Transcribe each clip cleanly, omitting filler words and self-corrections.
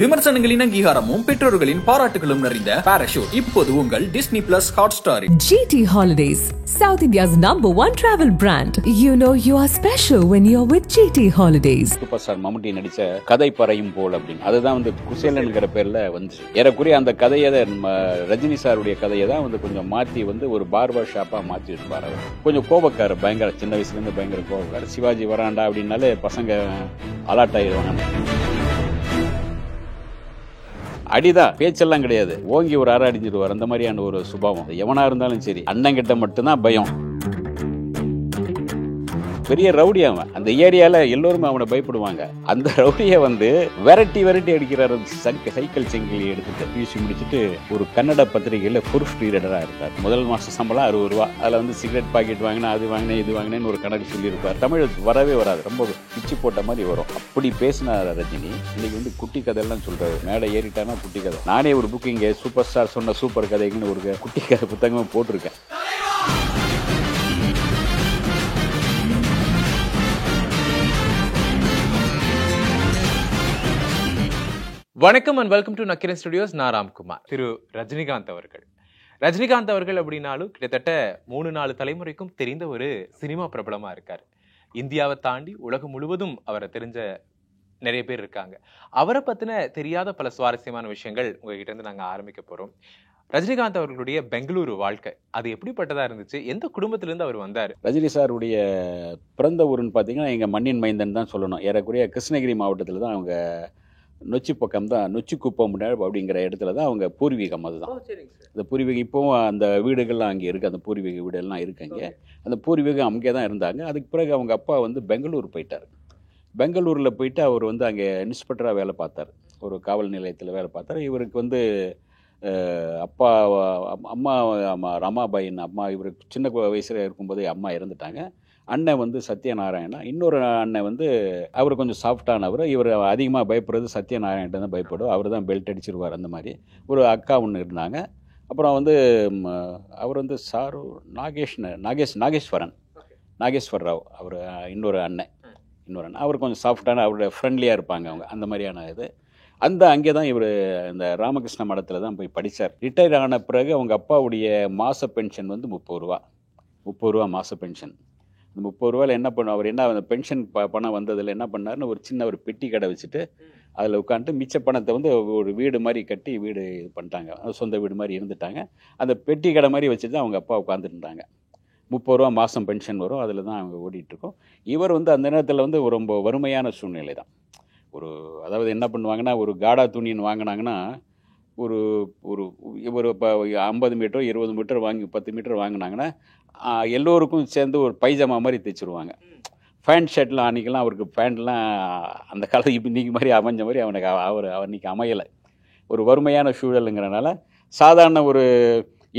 விமர்சனங்களின் அங்கீகாரமும் பெற்றோர்களின் பாராட்டுகளும் நிறைந்த பாராஷூட் இப்போது உங்கள் டிஸ்னி பிளஸ் ஹாட்ஸ்டாரில். GT Holidays, South India's #1 travel brand. You know you are special when you're with GT Holidays. Super star Mammootty நடிச்ச கதை பறையும் போல் அப்படின்னு அதுதான் குசேலன்கிற பேர்ல வந்து ஏறக்குறைய அந்த கதையை ரஜினி சாருடைய கதையை தான் கொஞ்சம் மாற்றி ஒரு பார்பர் ஷாப்பா மாற்றி இருப்பார். அவர் கொஞ்சம் கோபக்காரர், பயங்கர சின்ன வயசுல இருந்து பயங்கர கோபக்காரர். சிவாஜி வராண்டா அப்படின்னாலே பசங்க அலர்ட் ஆயிடுவாங்க. அடிதான், பேச்செல்லாம் கிடையாது, ஓங்கி ஒரு அரை அடிஞ்சிருவார். அந்த மாதிரியான ஒரு சுபாவம். எவனா இருந்தாலும் சரி, அண்ணன் கிட்ட மட்டும்தான் பயம். பெரிய ரவுடி அவன். அந்த ஏரியால எல்லோருமே அவனை பயப்படுவாங்க. அந்த ரவுடியை வெரைட்டி அடிக்கிறார். சைக்கிள் செங்கிலி எடுத்துட்டு பியூசி முடிச்சுட்டு ஒரு கன்னட பத்திரிகையில ப்ரூஃப் ரீடரா இருக்கார். முதல் மாச சம்பளம் 60 ரூபா. அதுல சிகரெட் பாக்கெட் வாங்கினா, அது வாங்கினேன், இது வாங்கினேன்னு ஒரு கணக்கு சொல்லியிருப்பார். தமிழ் வரவே வராது, ரொம்ப பிச்சு போட்ட மாதிரி வரும். அப்படி பேசினார் ரஜினி. இன்னைக்கு குட்டி கதையெல்லாம் சொல்றாரு. மேடை ஏறிட்டானா குட்டி கதை. நானே ஒரு புக் இங்க சூப்பர் ஸ்டார் சொன்ன சூப்பர் கதைக்குன்னு ஒரு குட்டி கதை புத்தகமும் போட்டிருக்கேன். வணக்கம் and welcome to Nakkheeran studios. நான் ராம்குமார். திரு ரஜினிகாந்த் அவர்கள் அப்படின்னாலும் கிட்டத்தட்ட 3-4 தலைமுறைக்கும் தெரிந்த ஒரு சினிமா பிரபலமா இருக்காரு. இந்தியாவை தாண்டி உலகம் முழுவதும் அவரை தெரிஞ்ச நிறைய பேர் இருக்காங்க. அவரை பத்தின தெரியாத பல சுவாரஸ்யமான விஷயங்கள் உங்ககிட்ட இருந்து நாங்க ஆரம்பிக்க போறோம். ரஜினிகாந்த் அவர்களுடைய பெங்களூரு வாழ்க்கை அது எப்படிப்பட்டதா இருந்துச்சு? எந்த குடும்பத்திலிருந்து அவர் வந்தார்? ரஜினி சாருடைய பிறந்த ஊருன்னு பார்த்தீங்கன்னா எங்கள் மண்ணின் மைந்தன் தான் சொல்லணும். ஏறக்குறைய கிருஷ்ணகிரி மாவட்டத்தில் தான் அவங்க நொச்சி பக்கம் தான், நொச்சி குப்பம் அப்படிங்கிற இடத்துல தான் அவங்க பூர்வீகம். அதுதான் அந்த பூர்வீகம். இப்போவும் அந்த வீடுகள்லாம் அங்கே இருக்குது. அந்த பூர்வீக வீடெல்லாம் இருக்குது அங்கே. அந்த பூர்வீகம் அங்கே தான் இருந்தாங்க. அதுக்கு பிறகு அவங்க அப்பா பெங்களூர் போயிட்டார். பெங்களூரில் போயிட்டு அவர் அங்கே இன்ஸ்பெக்டராக வேலை பார்த்தார். ஒரு காவல் நிலையத்தில் வேலை பார்த்தார். இவருக்கு அப்பா அம்மா ரமாபாயின் அம்மா, இவருக்கு சின்ன வயசில் இருக்கும்போதே அம்மா இறந்துட்டாங்க. அண்ணன் சத்யநாராயணா. இன்னொரு அண்ணன் அவர் கொஞ்சம் சாஃப்டானவர். இவர் அதிகமாக பயப்படுறது சத்யநாராயணன் தான் பயப்படுவோம். அவர் தான் பெல்ட் அடிச்சிருவார். அந்த மாதிரி ஒரு அக்கா ஒன்று இருந்தாங்க. அப்புறம் அவர் சாரு நாகேஸ்வர் ராவ் அவர் இன்னொரு அண்ணன். அவர் கொஞ்சம் சாஃப்டான, அவரோட ஃப்ரெண்ட்லியாக இருப்பாங்க அவங்க. அந்த மாதிரியான இது அங்கே தான் இவர் இந்த ராமகிருஷ்ண மடத்தில் தான் போய் படித்தார். ரிட்டையர் ஆன பிறகு அவங்க அப்பாவுடைய மாத பென்ஷன் 30 ரூபா மாத பென்ஷன். அந்த 30 ரூபாயில் என்ன அவர் அந்த பென்ஷன் பணம் வந்ததில் என்ன பண்ணாருன்னு ஒரு பெட்டி கடை வச்சுட்டு அதில் உட்காந்துட்டு மிச்ச பணத்தை ஒரு வீடு மாதிரி கட்டி வீடு இது பண்ணிட்டாங்க. சொந்த வீடு மாதிரி இருந்துட்டாங்க. அந்த பெட்டி கடை மாதிரி வச்சுட்டு தான் அவங்க அப்பா உட்காந்துருந்தாங்க. 30 ரூபா மாதம் பென்ஷன் வரும். அதில் தான் அவங்க ஓடிட்டுருக்கோம். இவர் அந்த நேரத்தில் ரொம்ப வறுமையான சூழ்நிலை தான். அதாவது என்ன பண்ணுவாங்கன்னா, ஒரு காடா துணின்னு வாங்கினாங்கன்னா ஒரு ஒரு இப்போ 50 மீட்டர் 20 மீட்டர் வாங்கி 10 மீட்டர் வாங்கினாங்கன்னா எல்லோருக்கும் சேர்ந்து ஒரு பைஜாமா மாதிரி தைச்சிருவாங்க. பேண்ட் ஷர்ட்லாம் அன்றைக்கெல்லாம் அவருக்கு பேண்ட்லாம் அந்த காலத்துக்கு இப்போ இன்றைக்கி மாதிரி அமைஞ்ச மாதிரி அவர் அன்றைக்கி அமையலை. ஒரு வறுமையான சூழலுங்கிறனால சாதாரண ஒரு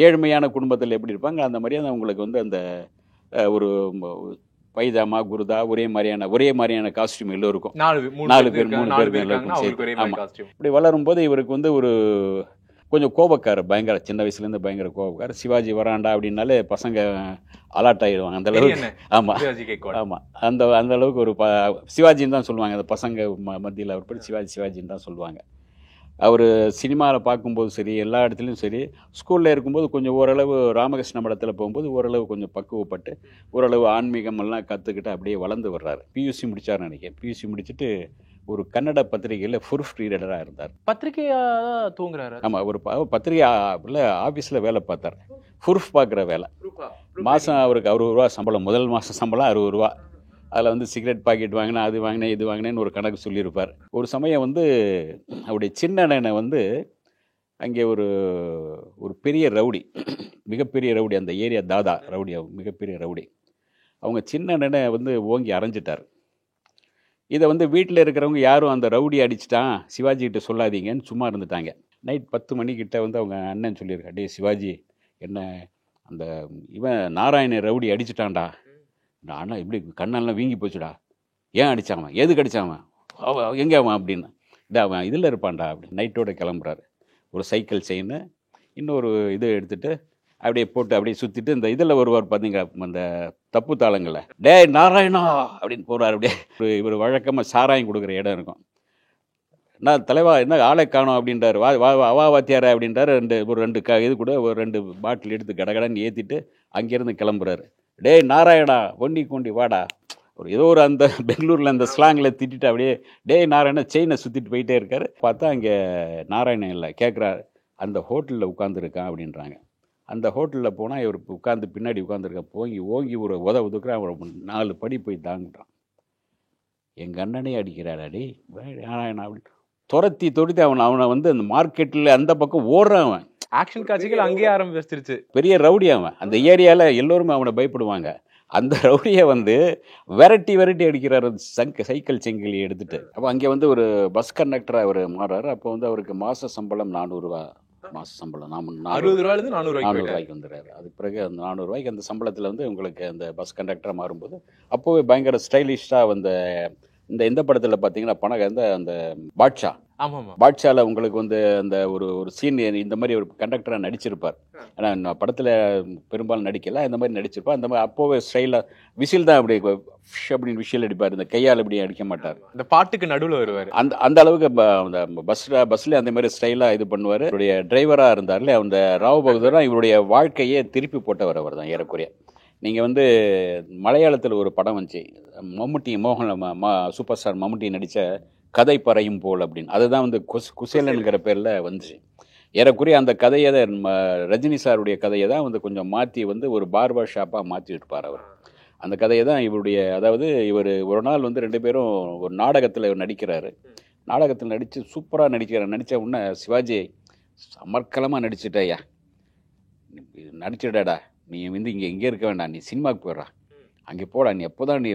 ஏழ்மையான குடும்பத்தில் எப்படி இருப்பாங்க அந்த மாதிரியான அவங்களுக்கு அந்த ஒரு பைஜாமா குருதா ஒரே மாதிரியான காஸ்டியூம் எல்லோருக்கும் 4 பேர் 3 பேருக்கு எல்லோருக்கும் சேர்த்து. ஆமாம். இப்படி வளரும்போது இவருக்கு ஒரு கொஞ்சம் கோபக்காரர், பயங்கர சின்ன வயசுலேருந்து பயங்கர கோபக்காரர். சிவாஜி வராண்டா அப்படின்னாலே பசங்க அலர்ட் ஆகிடுவாங்க. அந்த அளவுக்கு. ஆமாம் ஆமாம். அந்த அளவுக்கு ஒரு சிவாஜின்னு தான் சொல்லுவாங்க. அந்த பசங்க மத்தியில் அவர் பேர் சிவாஜின்னு தான் சொல்லுவாங்க. அவர் சினிமாவில் பார்க்கும்போது சரி, எல்லா இடத்துலையும் சரி, ஸ்கூலில் இருக்கும்போது கொஞ்சம் ஓரளவு ராமகிருஷ்ண மடத்தில் போகும்போது ஓரளவு கொஞ்சம் பக்குவப்பட்டு ஓரளவு ஆன்மீகமெல்லாம் கற்றுக்கிட்டு அப்படியே வளர்ந்து வர்றாரு. பியூசி முடித்தார்னு நினைக்கிறேன். பியூசி முடிச்சுட்டு ஒரு கன்னட பத்திரிகையில் ப்ரூஃப் ரீடராக இருந்தார். பத்திரிகையாக தூங்குறாரு. ஆமாம். ஒரு பத்திரிகை ஆஃபீஸில் வேலை பார்த்தார். ப்ரூஃப் பார்க்குற வேலை. மாதம் அவருக்கு 60 ரூபா சம்பளம். முதல் மாதம் சம்பளம் 60 ரூபா. அதில் சிகரெட் பாக்கெட் வாங்கினா, அது வாங்கினேன், இது வாங்கினேன்னு ஒரு கணக்கு சொல்லியிருப்பார். ஒரு சமயம் அவருடைய சின்ன அண்ணனை அங்கே ஒரு பெரிய ரவுடி, மிகப்பெரிய ரவுடி, அந்த ஏரியா தாதா ரவுடி, மிகப்பெரிய ரவுடி. அவங்க சின்ன அண்ணனை ஓங்கி அரைஞ்சிட்டார். இதை வீட்டில் இருக்கிறவங்க யாரும் அந்த ரவுடி அடிச்சிட்டான் சிவாஜிகிட்ட சொல்லாதீங்கன்னு சும்மா இருந்துட்டாங்க. நைட் 10 மணிக்கிட்ட அவங்க அண்ணன் சொல்லியிருக்கா, டே சிவாஜி, என்ன அந்த இவன் நாராயண ரவுடி அடிச்சிட்டான்டா. ஆனால் இப்படி கண்ணெல்லாம் வீங்கி போச்சுடா. ஏன் அடித்தாவன், எதுக்கு அடித்தாவன், எங்கே அவன் அப்படின்னு. அவன் இதில் இருப்பான்டா அப்படி. நைட்டோட கிளம்புறாரு. ஒரு சைக்கிள் செயின்னு இன்னொரு இது எடுத்துகிட்டு அப்படியே போட்டு அப்படியே சுற்றிட்டு இந்த இதில் ஒருவர் பார்த்தீங்க அந்த தப்பு தாளங்களை, டே நாராயணா அப்படின்னு போகிறார். அப்படியே இவர் வழக்கமாக சாராயம் கொடுக்குற இடம் இருக்கும். நான் தலைவா என்ன ஆளை காணோம் அப்படின்றாரு. வா வா வா வாத்தியாரா அப்படின்றாரு. ஒரு ரெண்டு இது கூட ஒரு 2 பாட்டில் எடுத்து கடகடன்னு ஏற்றிட்டு அங்கேருந்து கிளம்புறாரு. டேய் நாராயணா ஒண்டி கொண்டி வாடா, ஏதோ ஒரு அந்த பெங்களூரில் அந்த ஸ்லாங்கில் திட்டிட்டு அப்படியே டேய் நாராயணா செயினை சுற்றிட்டு போயிட்டே இருக்காரு. பார்த்தா அங்கே நாராயணன் இல்லை. கேட்குறாரு, அந்த ஹோட்டலில் உட்காந்துருக்கான் அப்படின்றாங்க. அந்த ஹோட்டலில் போனால் இவர் உட்காந்து பின்னாடி உட்காந்துருக்கான். ஓங்கி ஒரு உதுக்குறான். அவர் 4 படி போய் தாங்குறான். எங்கள் அண்ணனே அடிக்கிறாடா டே நாராயணா அப்படின்னு துரத்தி அவனை வந்து அந்த மார்க்கெட்டில் அந்த பக்கம் ஓடுறான். அவன் ஆக்ஷன் காட்சிகள் அங்கேயே ஆரம்பிச்சிருச்சு. பெரிய ரவுடி அவன். அந்த ஏரியாவில் எல்லோருமே அவனை பயப்படுவாங்க. அந்த ரவுடியை வந்து விரட்டி அடிக்கிறார் சைக்கிள் செங்கிலி எடுத்துட்டு. அப்போ அங்கே வந்து ஒரு பஸ் கண்டக்டராக அவர் மாறுறாரு. அப்போ வந்து அவருக்கு மாத சம்பளம் 400 ரூபா. மாத சம்பளம் 60 ரூபாயிலிருந்து 400 ரூபாய்க்கு வந்துடுறாரு. அதுக்கு பிறகு அந்த 400 ரூபாய்க்கு அந்த சம்பளத்தில் வந்து உங்களுக்கு அந்த பஸ் கண்டக்டராக மாறும்போது அப்போவே பயங்கர ஸ்டைலிஷாக வந்த இந்த படத்தில் பார்த்தீங்கன்னா அந்த பாட்ஷா. பாட்ஷாவில் உங்களுக்கு வந்து அந்த ஒரு சீன் இந்த மாதிரி ஒரு கண்டக்டராக நடிச்சிருப்பார். ஏன்னா படத்தில் பெரும்பாலும் நடிக்கல, இந்த மாதிரி நடிச்சிருப்பார். அந்த மாதிரி அப்போவே ஸ்டைலாக விசில் தான் அப்படி அப்படின்னு விஷயம் அடிப்பார். இந்த கையால் இப்படி அடிக்க மாட்டார். இந்த பாட்டுக்கு நடுவில் வருவார். அந்த அளவுக்கு அந்த பஸ்ல அந்த மாதிரி ஸ்டைலாக இது பண்ணுவார். இவருடைய டிரைவராக இருந்தார்ல அந்த ராவ் பகதூர் இவருடைய வாழ்க்கையே திருப்பி போட்டவர் அவர் தான் ஏறக்குறைய. நீங்கள் வந்து மலையாளத்தில் ஒரு படம் வந்துச்சு, மம்முட்டி சூப்பர் ஸ்டார் மம்முட்டி நடித்த கதை பறையும் போல் அப்படின்னு. அதுதான் வந்து குசேலன்கிற பேரில் வந்துச்சு. ஏறக்குறைய அந்த கதையை ரஜினி சாருடைய கதையை தான் வந்து கொஞ்சம் மாற்றி வந்து ஒரு பார்பர் ஷாப்பாக மாற்றி இருப்பார் அவர். அந்த கதையை தான் இவருடைய, அதாவது இவர் ஒரு நாள் வந்து 2 பேரும் ஒரு நாடகத்தில் நடிக்கிறாரு. நாடகத்தில் நடித்து சூப்பராக நடித்த உடனே சிவாஜி அமர்க்கலமாக நடிச்சிட்டேயா, நடிச்சிடாடா, நீ வந்து இங்கே இருக்க வேண்டாம், நீ சினிமாவுக்கு போயிடா, அங்கே போடா, நீ எப்போ தான் நீ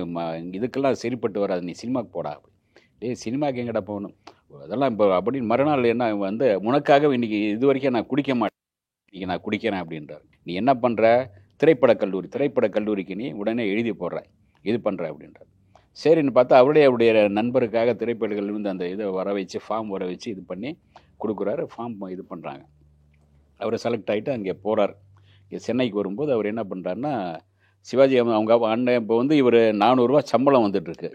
இதுக்கெல்லாம் சரிப்பட்டு வராது, நீ சினிமாவுக்கு போடா. சினிமாவுக்கு எங்கடா போகணும் அதெல்லாம் இப்போ அப்படின்னு மறுநாள் என்ன வந்து உனக்காக இன்றைக்கி இது வரைக்கும் நான் குடிக்க மாட்டேன், இன்றைக்கி நான் குடிக்கிறேன் அப்படின்றார். நீ என்ன பண்ணுற, திரைப்பட கல்லூரிக்கு நீ உடனே எழுதி போடுற, இது பண்ணுற அப்படின்றார். சரின்னு பார்த்தா அவருடைய நண்பருக்காக திரைப்படங்கள் வந்து அந்த இதை ஃபார்ம் வர வச்சு இது பண்ணி கொடுக்குறாரு. ஃபார்ம் இது பண்ணுறாங்க. அவர் செலக்ட் ஆகிட்டு அங்கே போகிறார். இங்கே சென்னைக்கு வரும்போது அவர் என்ன பண்ணுறாருன்னா, சிவாஜி அவங்க அண்ணன் இப்போ வந்து இவர் 400 ரூபா சம்பளம் வந்துட்டுருக்கு,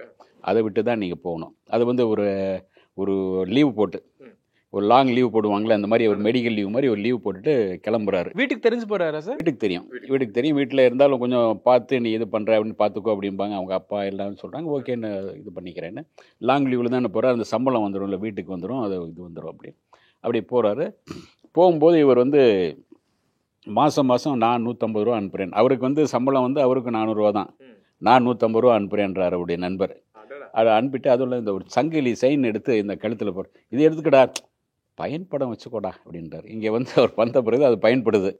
அதை விட்டு தான் நீங்கள் போகணும். அது வந்து ஒரு லீவு போட்டு, ஒரு லாங் லீவ் போடுவாங்களே அந்த மாதிரி ஒரு மெடிக்கல் லீவ் மாதிரி ஒரு லீவ் போட்டுட்டு கிளம்புறாரு. வீட்டுக்கு தெரிஞ்சு போகிறாரா சார்? வீட்டுக்கு தெரியும். வீட்டில் இருந்தாலும் கொஞ்சம் பார்த்து நீ இது பண்ணுற அப்படின்னு பார்த்துக்கோ அப்படிம்பாங்க அவங்க அப்பா எல்லாரும் சொல்கிறாங்க. ஓகேன்னு இது பண்ணிக்கிறேன்னு. லாங் லீவில் தானே போகிறார், அந்த சம்பளம் வந்துடும் இல்லை வீட்டுக்கு வந்துடும், அது இது வந்துடும் அப்படி போகிறாரு. போகும்போது இவர் வந்து மாதம் நான் 150 ரூபா அனுப்புகிறேன். அவருக்கு வந்து சம்பளம் வந்து அவருக்கு 400 ரூபா தான், நான் 150 ரூபா அனுப்புகிறேன்றார் அவருடைய நண்பர். அதை அனுப்பிட்டு அதில் இந்த ஒரு சங்கிலி செயின் எடுத்து இந்த கழுத்தில் போட்டு, இது எடுத்துக்கடா, பயன்படம் வச்சுக்கோடா அப்படின்றார். இங்கே வந்து அவர் வந்த பிறகு அது பயன்படுது.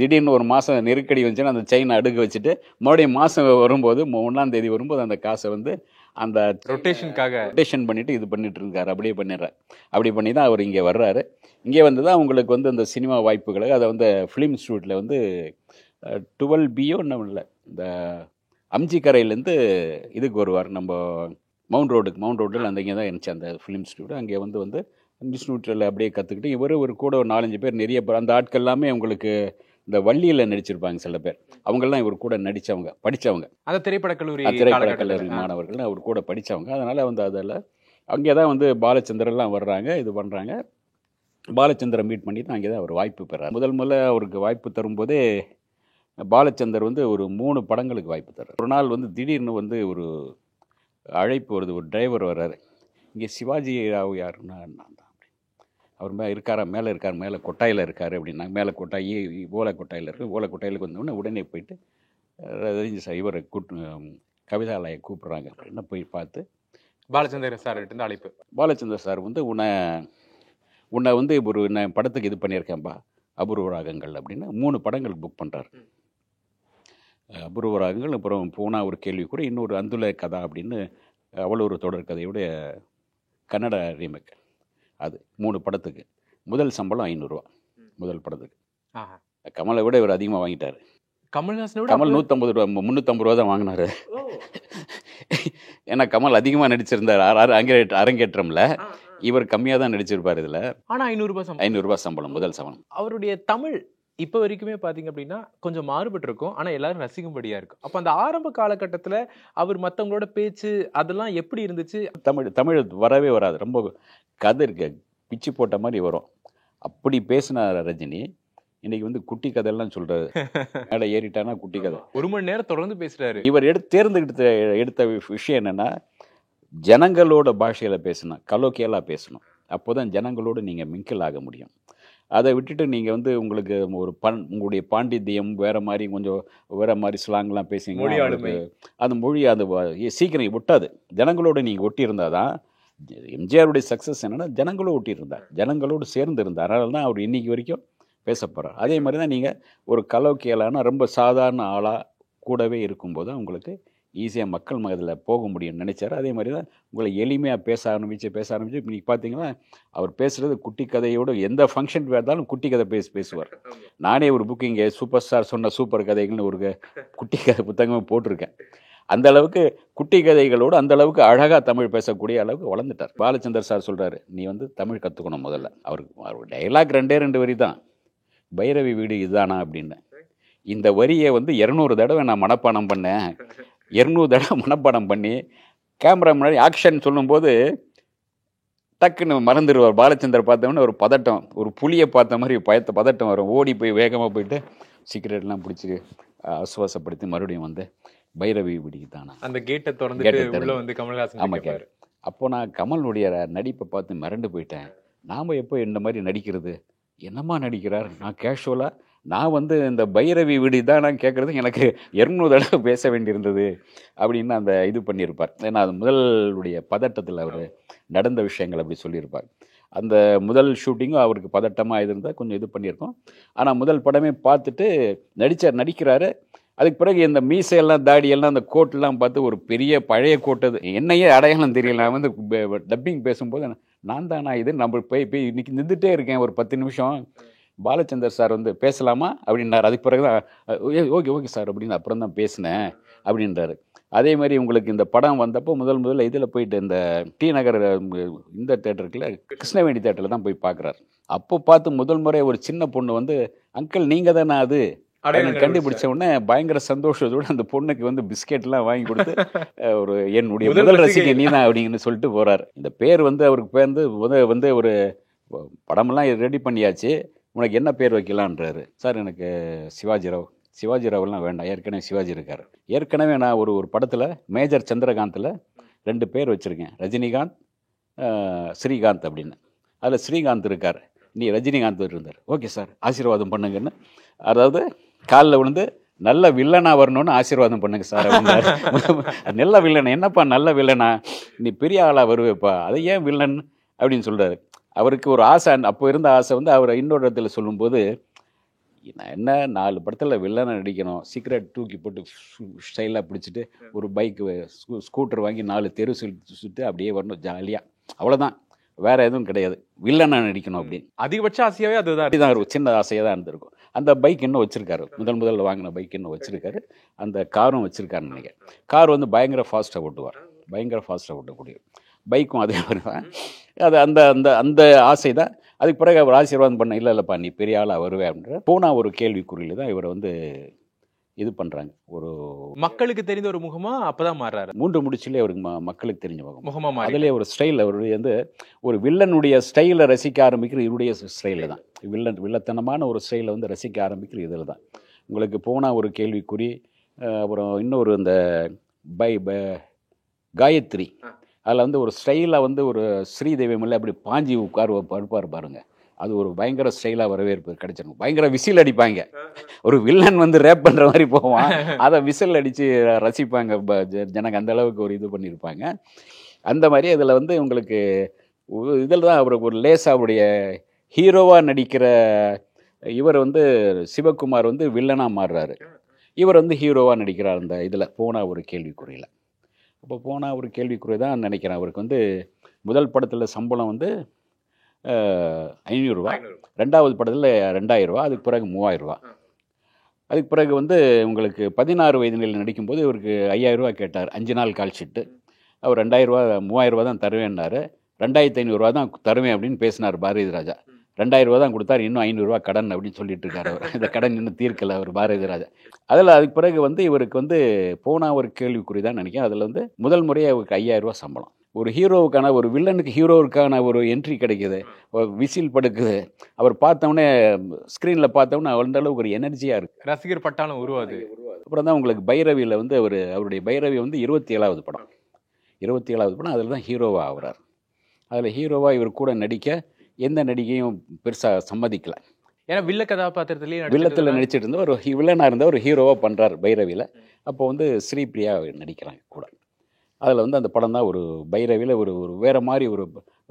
திடீர்னு ஒரு மாதம் நெருக்கடி வந்துச்சுன்னா அந்த செயினை அடுக்க வச்சுட்டு மறுபடியும் மாதம் வரும்போது 1ஆம் தேதி வரும்போது அந்த காசை வந்து அந்த ரொட்டேஷன் பண்ணிவிட்டு இது பண்ணிட்டு இருக்காரு. அப்படியே பண்ணிடுறார். அப்படி பண்ணி தான் அவர் இங்கே வர்றாரு. இங்கே வந்து தான் உங்களுக்கு வந்து அந்த சினிமா வாய்ப்புகளை அதை வந்து ஃபிலிம் இன்ஸ்டியூட்டில் வந்து 12B இல்லை இந்த அம்ஜி கரையிலேருந்து இதுக்கு வருவார், நம்ம மவுண்ட் ரோட்டில் அந்த இங்கே தான் இருந்துச்சு அந்த ஃபிலிம் இன்ஸ்டியூட். அங்கே வந்து இன்ஸ்டியூட்டில் அப்படியே கற்றுக்கிட்டு இவர் ஒரு கூட ஒரு 4-5 பேர் நிறைய பேர், அந்த ஆட்கள் எல்லாமே உங்களுக்கு இந்த வள்ளியில் நடிச்சிருப்பாங்க சில பேர், அவங்கெல்லாம் இவர் கூட நடித்தவங்க, படித்தவங்க, அந்த திரைப்பட கல்லூரி மாணவர்கள் அவர் கூட படித்தவங்க. அதனால் வந்து அதில் அங்கே தான் வந்து பாலச்சந்திரெல்லாம் வர்றாங்க, இது பண்ணுறாங்க. பாலச்சந்திரை மீட் பண்ணி தான் அங்கே தான் அவர் வாய்ப்பு பெறார். முதல்ல அவருக்கு வாய்ப்பு தரும்போதே பாலச்சந்தர் வந்து ஒரு 3 படங்களுக்கு வாய்ப்பு தர்றார். ஒரு நாள் வந்து திடீர்னு வந்து ஒரு அழைப்பு வருது, ஒரு டிரைவர் வர்றாரு. இங்கே சிவாஜி ராவ் யாருன்னா நான் தான், அவர் மேலே இருக்கார், மேலே கொட்டாயில் இருக்கார் அப்படின்னா, மேலே கொட்டாயி ஓலைக்கொட்டாயில் இருக்குது. ஓலைக்கொட்டாயிலுக்கு வந்தோடனே உடனே போயிட்டு ரஜினி சார் இவரை கவிதாலயை கூப்பிட்றாங்க. என்ன போய் பார்த்து பாலச்சந்தர் சார் அழைப்பு, பாலச்சந்தர் சார் வந்து உன்னை வந்து ஒரு படத்துக்கு இது பண்ணியிருக்கேன்பா, அபூர்வ ராகங்கள் அப்படின்னு 3 படங்களுக்கு புக் பண்ணுறாரு. அபூர்வ ராகங்கள், அப்புறம் போனா ஒரு கேள்வி கூட, இன்னொரு அந்துல கதா அப்படின்னு அவள் ஒரு தொடர் கதையுடைய கன்னட ரீமேக். அது 3 படத்துக்கு. முதல் சம்பளம் 500 ரூபா முதல் படத்துக்கு. கமலை விட இவர் அதிகமாக வாங்கிட்டார். கமல் 150 ரூபா 350 ரூபா தான் வாங்கினார். ஏன்னா கமல் அதிகமாக நடிச்சிருந்தார் அரங்கேற்றம்ல, இவர் கம்மியாக தான் நடிச்சிருப்பார் இதில். ஆனால் 500 ரூபா சம்பளம் முதல் சம்பளம். அவருடைய தமிழ் இப்போ வரைக்குமே பார்த்தீங்க அப்படின்னா கொஞ்சம் மாறுபட்டு இருக்கும், ஆனால் எல்லாரும் ரசிக்கும்படியாக இருக்கும். அப்போ அந்த ஆரம்ப காலகட்டத்தில் அவர் மற்றவங்களோட பேச்சு அதெல்லாம் எப்படி இருந்துச்சு? தமிழ் வரவே வராது, ரொம்ப கதை இருக்கு, பிச்சு போட்ட மாதிரி வரும். அப்படி பேசின ரஜினி இன்னைக்கு வந்து குட்டி கதையெல்லாம் சொல்றாரு. மேலே ஏறிட்டானா குட்டி கதை. 1 மணி நேரம் தொடர்ந்து பேசுறாரு. இவர் எடுத்த விஷயம் என்னன்னா, ஜனங்களோட பாஷையில் பேசணும், கலோக்கியலாக பேசணும். அப்போதான் ஜனங்களோடு நீங்கள் மிங்கிள் ஆக முடியும். அதை விட்டுட்டு நீங்கள் வந்து உங்களுக்கு உங்களுடைய பாண்டித்யம் வேறு மாதிரி கொஞ்சம் வேறு மாதிரி ஸ்லாங்லாம் பேசுவீங்க. அந்த மொழி சீக்கிரம் ஒட்டாது. ஜனங்களோடு நீங்கள் ஒட்டி இருந்தால் தான். எம்ஜிஆருடைய சக்ஸஸ் என்னென்னா ஜனங்களோடு ஒட்டி இருந்தார், ஜனங்களோடு சேர்ந்து இருந்தார். அதனால தான் அவர் இன்னைக்கு வரைக்கும் பேச போகிறார். அதே மாதிரி தான் நீங்கள் ஒரு கலோக்கியலான ரொம்ப சாதாரண ஆளாக கூடவே இருக்கும்போது தான் உங்களுக்கு ஈஸியாக மக்கள் மகத்தில் போக முடியும்னு நினைச்சார். அதே மாதிரி தான் உங்களை எளிமையாக பேச ஆரம்பித்து இன்றைக்கி பார்த்தீங்கன்னா அவர் பேசுகிறது குட்டி கதையோடு எந்த ஃபங்க்ஷன் இருந்தாலும் குட்டி கதை பேசுவார். நானே ஒரு புக்கு இங்கே சூப்பர் ஸ்டார் சொன்ன சூப்பர் கதைகள்னு ஒரு குட்டி கதை புத்தகமாக போட்டிருக்கேன். அந்த அளவுக்கு குட்டி கதைகளோடு அந்த அளவுக்கு அழகாக தமிழ் பேசக்கூடிய அளவுக்கு வளர்ந்துட்டார். பாலச்சந்தர் சார் சொல்கிறாரு, நீ வந்து தமிழ் கற்றுக்கணும் முதல்ல. அவருக்கு டைலாக் 2 வரி தான், பைரவி வீடு இதுதானா அப்படின்னு. இந்த வரியை வந்து 200 தடவை நான் மனப்பாடம் பண்ணேன். 200 தடவை மனப்பாடம் பண்ணி கேமரா முன்னாடி ஆக்ஷன் சொல்லும்போது டக்குன்னு மறந்துடுவார். பாலச்சந்தர் பார்த்தோம்னா ஒரு பதட்டம், ஒரு புலியை பார்த்த மாதிரி பதட்டம் வரும். ஓடி போய் வேகமாக போயிட்டு சிகரெட்லாம் பிடிச்சி ஆசுவாசப்படுத்தி மறுபடியும் வந்து பைரவி வீடுக்கு தானா அந்த கேட்டை திறந்து கமல்ஹாசன். ஆமாம் கேட்க. அப்போ நான் கமலுடைய நடிப்பை பார்த்து மிரண்டு போயிட்டேன். நாம் எப்போ இந்த மாதிரி நடிக்கிறது, என்னம்மா நடிக்கிறார், நான் கேஷுவலாக நான் வந்து இந்த பைரவி வீடு தான் நான் கேட்குறது எனக்கு 200 தடவை பேச வேண்டியிருந்தது அப்படின்னு அந்த இது பண்ணியிருப்பார். ஏன்னா அது முதலுடைய பதட்டத்தில் அவர் நடந்த விஷயங்கள் அப்படி சொல்லியிருப்பார். அந்த முதல் ஷூட்டிங்கும் அவருக்கு பதட்டமாக இருந்தால் கொஞ்சம் இது பண்ணியிருக்கோம். ஆனால் முதல் படமே பார்த்துட்டு நடிக்கிறாரு. அதுக்கு பிறகு இந்த மீசையெல்லாம் தாடியெல்லாம் அந்த கோட்டெல்லாம் பார்த்து ஒரு பெரிய பழைய கோட்டு, அது என்னையே அடையாளம் தெரியல. நான் வந்து டப்பிங் பேசும்போது நான் தானா இது, நம்ம போய் இன்னைக்கு நின்றுட்டே இருக்கேன் ஒரு 10 நிமிஷம். பாலச்சந்தர் சார் வந்து பேசலாமா அப்படின்னார். அதுக்கு பிறகு தான் ஓகே சார் அப்படின்னு அப்புறம் தான் பேசினேன் அப்படின்றாரு. அதே மாதிரி உங்களுக்கு இந்த படம் வந்தப்போ முதல்ல இதில் போயிட்டு இந்த டி நகர் இந்த தேட்டருக்குள்ள கிருஷ்ணவேணி தேட்டரில் தான் போய் பார்க்குறாரு. அப்போ பார்த்து முதல் முறை ஒரு சின்ன பொண்ணு வந்து அங்கிள் நீங்கள் தானே அது கண்டுபிடிச்ச உடனே பயங்கர சந்தோஷத்தோடு அந்த பொண்ணுக்கு வந்து பிஸ்கெட்லாம் வாங்கி கொடுத்து ஒரு என்னுடைய முதல் ரசிகை நீதான் அப்படின்னு சொல்லிட்டு போறாரு. இந்த பேர் வந்து அவருக்கு பேர் வந்து ஒரு படமெல்லாம் ரெடி பண்ணியாச்சு, உனக்கு என்ன பேர் வைக்கலான்றாரு. சார் எனக்கு சிவாஜி ராவெல்லாம் வேண்டாம், ஏற்கனவே சிவாஜி இருக்காரு. ஏற்கனவே நான் ஒரு படத்தில் மேஜர் சந்திரகாந்தில் 2 பேர் வச்சுருக்கேன், ரஜினிகாந்த் ஸ்ரீகாந்த் அப்படின்னு. அதில் ஸ்ரீகாந்த் இருக்கார், நீ ரஜினிகாந்த் இருந்தார். ஓகே சார் ஆசீர்வாதம் பண்ணுங்கன்னு, அதாவது காலில் விழுந்து நல்ல வில்லனா வரணும்னு ஆசீர்வாதம் பண்ணுங்க சார் அப்படின்னாரு. நல்ல வில்லனா என்னப்பா நல்ல வில்லனா, நீ பெரிய ஆளாக வருவேப்பா, அதை ஏன் வில்லன் அப்படின்னு சொல்கிறாரு. அவருக்கு ஒரு ஆசை, அப்போ இருந்த ஆசை வந்து அவர் இன்னொரு இடத்துல சொல்லும்போது, நான் என்ன 4 படத்தில் வில்லனை நடிக்கணும், சிகரெட் தூக்கி போட்டு ஸ்டைலாக பிடிச்சிட்டு ஒரு பைக்கு ஸ்கூட்டர் வாங்கி 4 தெரு சுட்டு அப்படியே வரணும் ஜாலியாக, அவ்வளோதான், வேற எதுவும் கிடையாது, வில்லனா நடிக்கணும் அப்படின்னு. அதிகபட்ச ஆசையாவே அதுதான். அப்படிதான் ஒரு சின்ன ஆசையாக தான் இருந்திருக்கும். அந்த பைக் இன்னும் வச்சிருக்காரு, முதல்ல வாங்கின பைக் இன்னும் வச்சிருக்காரு. அந்த காரும் வச்சிருக்காருன்னு நினைக்கிறேன். கார் வந்து பயங்கர ஃபாஸ்ட்டாக ஓட்டுவார், பயங்கர ஃபாஸ்ட்டாக ஓட்டக்கூடிய பைக்கும் அதே மாதிரி தான். அது அந்த அந்த அந்த ஆசை தான். அதுக்கு பிறகு அவர் ஆசீர்வாதம் பண்ண, இல்லைப்பா நீ பெரிய ஆளாக வருவே அப்படின்ற போனா ஒரு கேள்விக்குறியில் தான் இவரை வந்து இது பண்ணுறாங்க. ஒரு மக்களுக்கு தெரிந்த ஒரு முகமா அப்பதான் மாறுறாரு. 3 முடிச்சிலே அவருக்கு மக்களுக்கு தெரிஞ்ச முகமா மாறி, அதிலே ஒரு ஸ்டைல் அவருடைய வந்து ஒரு வில்லனுடைய ஸ்டைலை ரசிக்க ஆரம்பிக்கிற இவருடைய ஸ்டைலில் தான். வில்லத்தனமான ஒரு ஸ்டைலை வந்து ரசிக்க ஆரம்பிக்கிற இதில் தான். உங்களுக்கு போனால் ஒரு கேள்விக்குறி, அப்புறம் இன்னொரு இந்த காயத்ரி, அதில் வந்து ஒரு ஸ்டைலாக வந்து ஒரு ஸ்ரீதேவி மேலே அப்படி பாஞ்சி படுப்பார் பாருங்க, அது ஒரு பயங்கர ஸ்டைலாக வரவேற்பு கிடைச்சிருக்கும். பயங்கர விசில் அடிப்பாங்க, ஒரு வில்லன் வந்து ரேப் பண்ணுற மாதிரி போவான், அதை விசில் அடித்து ரசிப்பாங்க ஜனங்க, அந்த அளவுக்கு ஒரு இது பண்ணியிருப்பாங்க. அந்த மாதிரி அதில் வந்து உங்களுக்கு இதில் தான் அவருக்கு ஒரு லேசாக அவருடைய ஹீரோவாக நடிக்கிற இவர் வந்து சிவகுமார் வந்து வில்லனாக மாறுறாரு, இவர் வந்து ஹீரோவாக நடிக்கிறார் அந்த இதில் போனா ஒரு கேள்விக்குறியில். அப்போ போனால் ஒரு கேள்விக்குறி தான் நினைக்கிறேன். அவருக்கு வந்து முதல் படத்தில் சம்பளம் வந்து 500 ரூபா, 2வது படத்தில் 2000 ரூபா, அதுக்கு பிறகு 3000 ரூபா. அதுக்கு பிறகு வந்து உங்களுக்கு 16 வயதில் நடிக்கும்போது இவருக்கு 5000 ரூபா கேட்டார், 5 நாள் கால் ஷீட்டு. அவர் 2000 ரூபா 3000 ரூபா தான் தருவேன்னாரு, 2500 ரூபா தான் தருவேன் அப்படின்னு பேசினார் பாரதி ராஜா. 2000 ரூபா தான் கொடுத்தார், இன்னும் 500 ரூபா கடன் அப்படின்னு சொல்லிட்டு இருக்காரு அவர். இந்த கடன் இன்னும் தீர்க்கலை அவர் பாரதி ராஜா. அதில் அதுக்கு பிறகு வந்து இவருக்கு வந்து போனா ஒரு கேள்விக்குறி தான் நினைக்கிறேன். அதில் வந்து முதல் முறையாக அவருக்கு 5000 ரூபா சம்பளம். ஒரு ஹீரோவுக்கான ஒரு வில்லனுக்கு ஹீரோவுக்கான ஒரு என்ட்ரி கிடைக்குது, ஒரு விசில் படுக்குது, அவர் பார்த்தோன்னே ஸ்க்ரீனில் பார்த்தோன்னே அந்த அளவுக்கு ஒரு எனர்ஜியாக இருக்குது, ரசிகர் பட்டாளம் உருவாது. அப்புறம் தான் உங்களுக்கு பைரவியில் வந்து அவருடைய பைரவி வந்து 27வது படம், 27வது படம். அதில் தான் ஹீரோவாக ஆகிறார். அதில் ஹீரோவாக இவர் கூட நடிக்க எந்த நடிகையும் பெருசாக சம்மதிக்கலை. ஏன்னா வில்ல கதாபாத்திரத்திலேயே வில்லத்தில் நடிச்சிட்டு இருந்த ஒரு வில்லனாக இருந்த ஒரு ஹீரோவாக பண்ணுறார் பைரவியில். அப்போ வந்து ஸ்ரீபிரியா நடிக்கிறாங்க கூட. அதில் வந்து அந்த படம் தான் ஒரு பைரவியில் ஒரு வேறு மாதிரி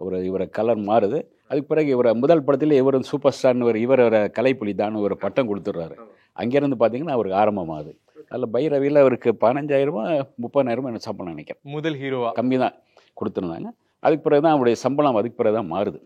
ஒரு இவரை கலர் மாறுது. அதுக்கு பிறகு இவரை முதல் படத்தில் இவர் சூப்பர் ஸ்டார்னு இவரை கலைப்புலி தான் ஒரு பட்டம் கொடுத்துட்றாரு. அங்கேருந்து பார்த்தீங்கன்னா அவருக்கு ஆரம்பமாகுது. அதில் பைரவியில் அவருக்கு 15,000 30,000 என்ன சம்பளம் நினைக்கிறேன். முதல் ஹீரோவா கம்மி தான் கொடுத்துருந்தாங்க. அதுக்கு பிறகு தான் அவருடைய சம்பளம் அதுக்கு பிறகு தான் மாறுது.